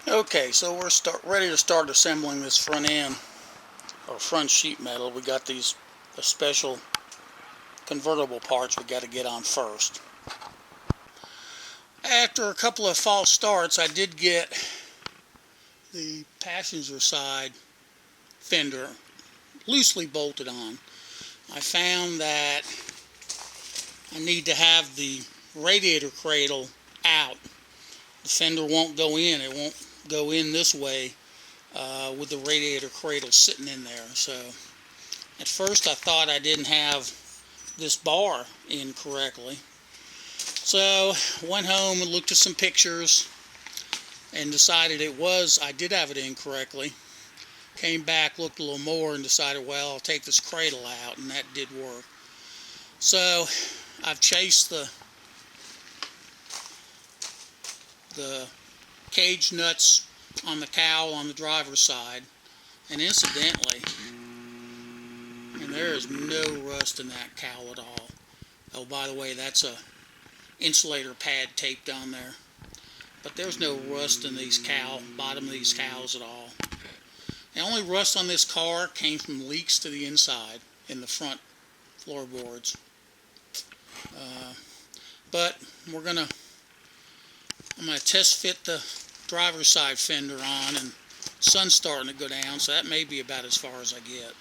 Okay, so we're ready to start assembling this front end, or front sheet metal. We got these special convertible parts we got to get on first. After a couple of false starts, I did get the passenger side fender loosely bolted on. I found that I need to have the radiator cradle out. The fender won't go in. It won't go in this way with the radiator cradle sitting in there. So at first I thought I didn't have this bar in correctly. So went home and looked at some pictures and decided I did have it in correctly. Came back, looked a little more, and decided, well, I'll take this cradle out, and that did work. So I've chased the cage nuts on the cowl on the driver's side, and incidentally, and there is no rust in that cowl at all. Oh, by the way, that's a insulator pad taped on there, but there's no rust in these bottom of these cowls at all. The only rust on this car came from leaks to the inside in the front floorboards. But I'm gonna test fit the driver's side fender on, and the sun's starting to go down, so that may be about as far as I get.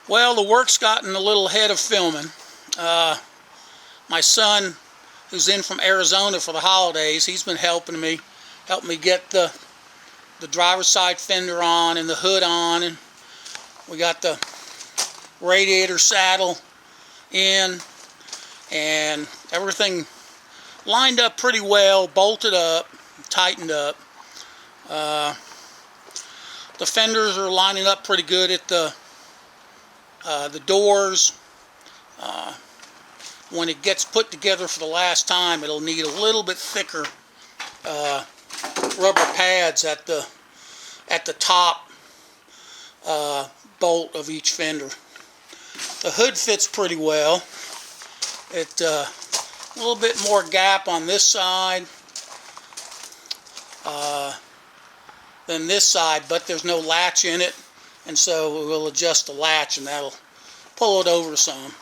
Well, the work's gotten a little ahead of filming. My son, who's in from Arizona for the holidays, he's been helping me get the driver's side fender on and the hood on, and we got the radiator saddle in, and everything lined up pretty well, bolted up, tightened up. The fenders are lining up pretty good at the doors. When it gets put together for the last time, it'll need a little bit thicker rubber pads at the top bolt of each fender. The hood fits pretty well. It a little bit more gap on this side than this side, but there's no latch in it, and so we'll adjust the latch, and that'll pull it over some.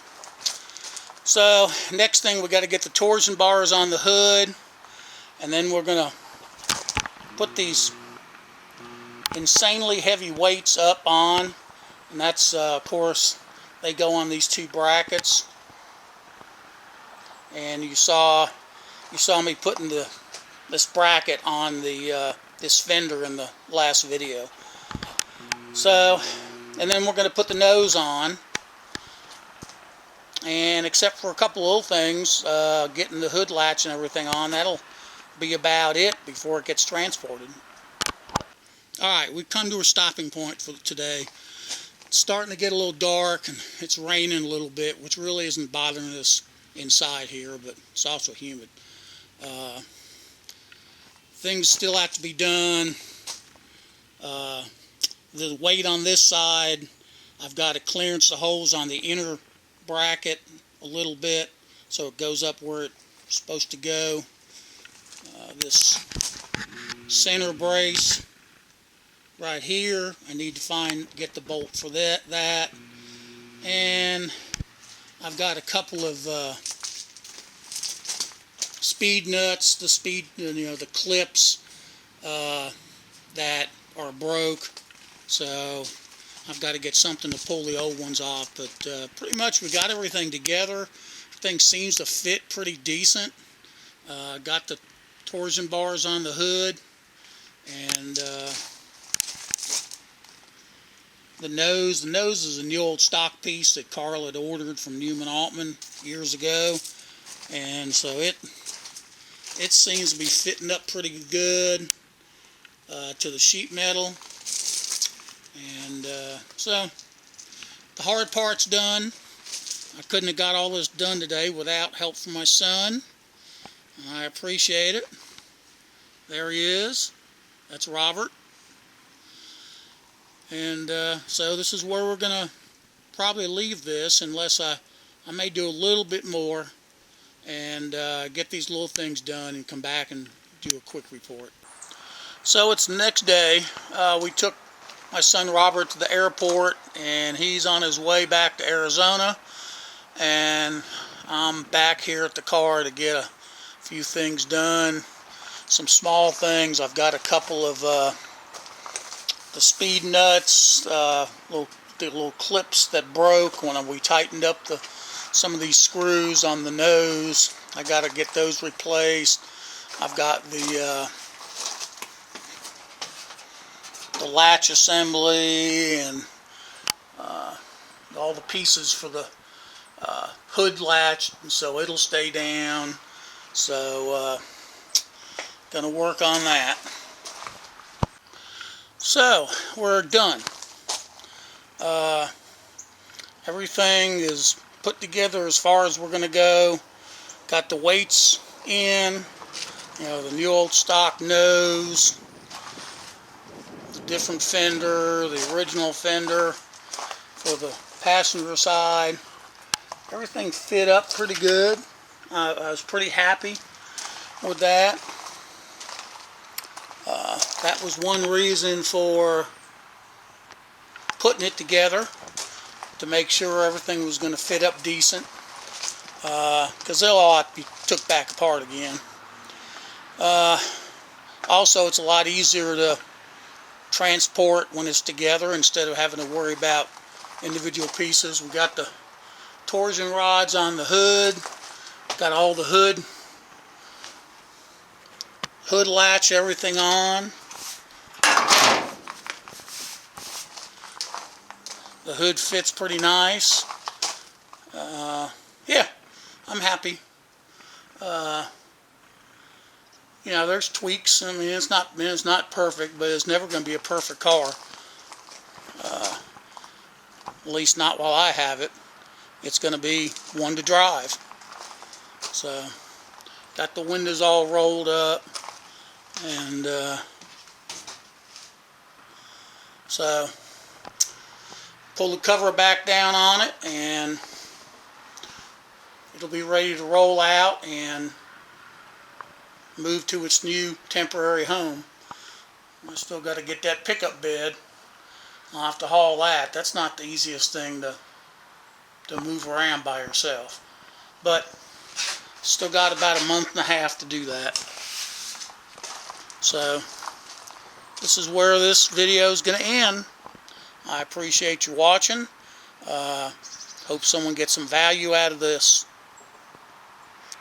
So next thing, we got to get the torsion bars on the hood, and then we're gonna put these insanely heavy weights up on, and that's of course they go on these two brackets, and you saw me putting this bracket on this fender in the last video. So, and then we're going to put the nose on, and except for a couple little things, getting the hood latch and everything on, that'll be about it before it gets transported. Alright, we've come to a stopping point for today. It's starting to get a little dark, and it's raining a little bit, which really isn't bothering us inside here, but it's also humid. Things still have to be done. The weight on this side, I've got to clearance the holes on the inner bracket a little bit so it goes up where it's supposed to go. This center brace right here, I need to get the bolt for that, and I've got a couple of speed nuts, the clips that are broke, so I've got to get something to pull the old ones off. But pretty much we got everything together. Everything seems to fit pretty decent. Got the torsion bars on the hood, and the nose is a new old stock piece that Carl had ordered from Newman Altman years ago, and so it seems to be fitting up pretty good to the sheet metal. And so the hard part's done. I couldn't have got all this done today without help from my son. I appreciate it. There he is. That's Robert. And so this is where we're going to probably leave this, unless I may do a little bit more and get these little things done and come back and do a quick report. So it's the next day. We took my son Robert to the airport, and he's on his way back to Arizona. And I'm back here at the car to get a few things done. Some small things. I've got a couple of the speed nuts, the little clips that broke when we tightened up some of these screws on the nose. I got to get those replaced. I've got the latch assembly and all the pieces for the hood latch, and so it'll stay down. So gonna work on that. So we're done. Everything is put together as far as we're gonna go. Got the weights in, the new old stock nose, the different fender, the original fender for the passenger side. Everything fit up pretty good. I was pretty happy with that. That was one reason for putting it together, to make sure everything was going to fit up decent, because they'll all have to be took back apart again. Also, it's a lot easier to transport when it's together instead of having to worry about individual pieces. We got the torsion rods on the hood, got all the hood latch, everything on. The hood fits pretty nice. Yeah, I'm happy. There's tweaks. I mean, it's not perfect, but it's never going to be a perfect car. At least not while I have it. It's going to be one to drive. So, got the windows all rolled up, and so pull the cover back down on it, and it'll be ready to roll out and move to its new temporary home. I still got to get that pickup bed. I'll have to haul that. That's not the easiest thing to move around by yourself. But still got about a month and a half to do that. So this is where this video is going to end. I appreciate you watching. Hope someone gets some value out of this.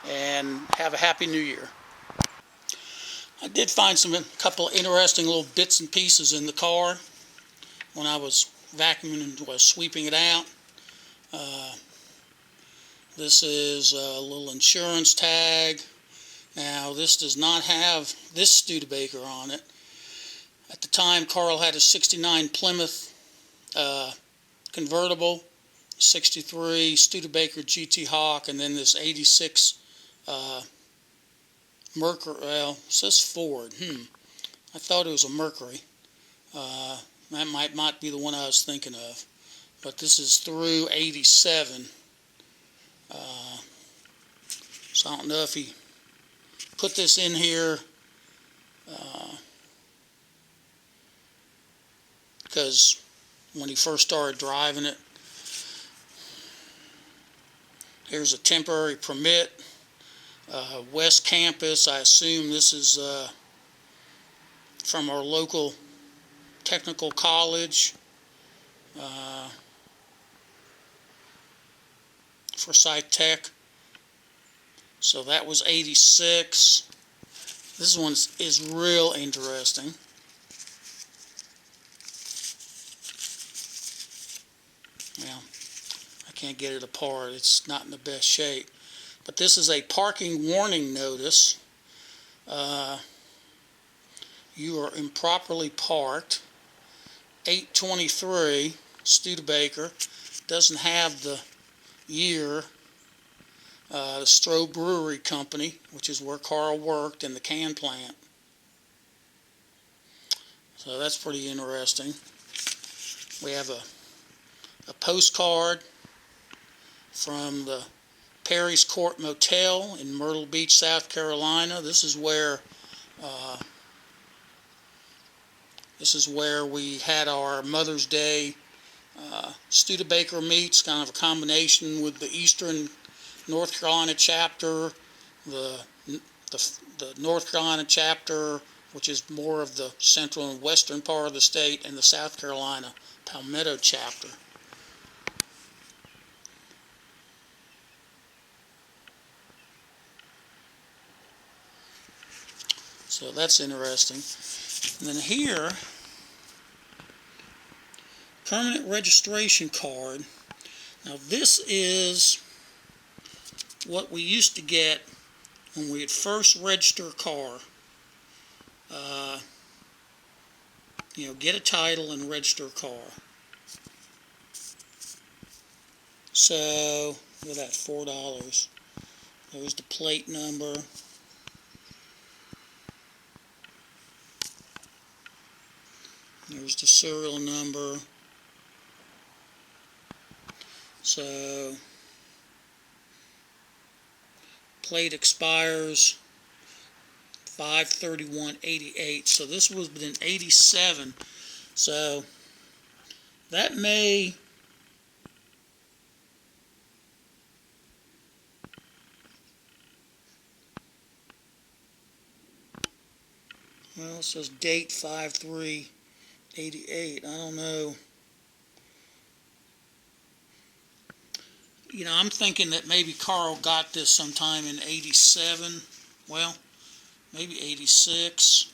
And have a happy new year. I did find a couple of interesting little bits and pieces in the car when I was vacuuming and was sweeping it out. This is a little insurance tag. Now, this does not have this Studebaker on it. At the time, Carl had a 69 Plymouth convertible, 63 Studebaker GT Hawk, and then this 86 Mercury. Well, it says Ford. I thought it was a Mercury. That might not be the one I was thinking of. But this is through 87. So I don't know if he put this in here because when he first started driving it. Here's a temporary permit. West Campus, I assume this is from our local technical college for Site Tech. So that was 86. This one is real interesting. Well, I can't get it apart. It's not in the best shape. But this is a parking warning notice. You are improperly parked. 823 Studebaker. Doesn't have the year. The Stroh Brewery Company, which is where Carl worked in the can plant. So that's pretty interesting. We have a postcard from the Perry's Court Motel in Myrtle Beach, South Carolina. This is where This is where we had our Mother's Day Studebaker meets, kind of a combination with the Eastern North Carolina chapter, the, the North Carolina chapter, which is more of the central and western part of the state, and the South Carolina Palmetto chapter. So that's interesting. And then here, permanent registration card. Now this is what we used to get when we would first register a car. Get a title and register a car. So, look at that, $4. There's the plate number. There's the serial number. So, plate expires 5/31/88. So this was in 87. So that may well, it says date 5/3/88. I don't know. I'm thinking that maybe Carl got this sometime in 87. Well, maybe 86.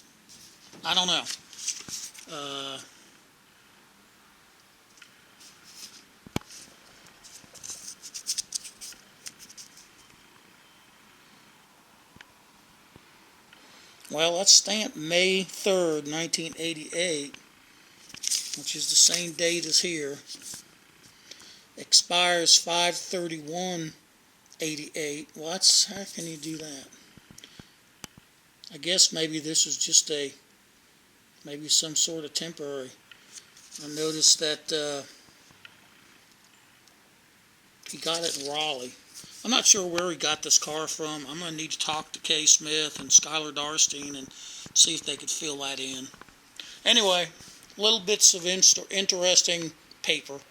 I don't know. Well, that's stamped May 3rd, 1988, which is the same date as here. Expires 5/31/88. Well, how can you do that? I guess maybe this is just maybe some sort of temporary. I noticed that he got it in Raleigh. I'm not sure where he got this car from. I'm going to need to talk to Kay Smith and Skylar Darstein and see if they could fill that in. Anyway, little bits of interesting paper.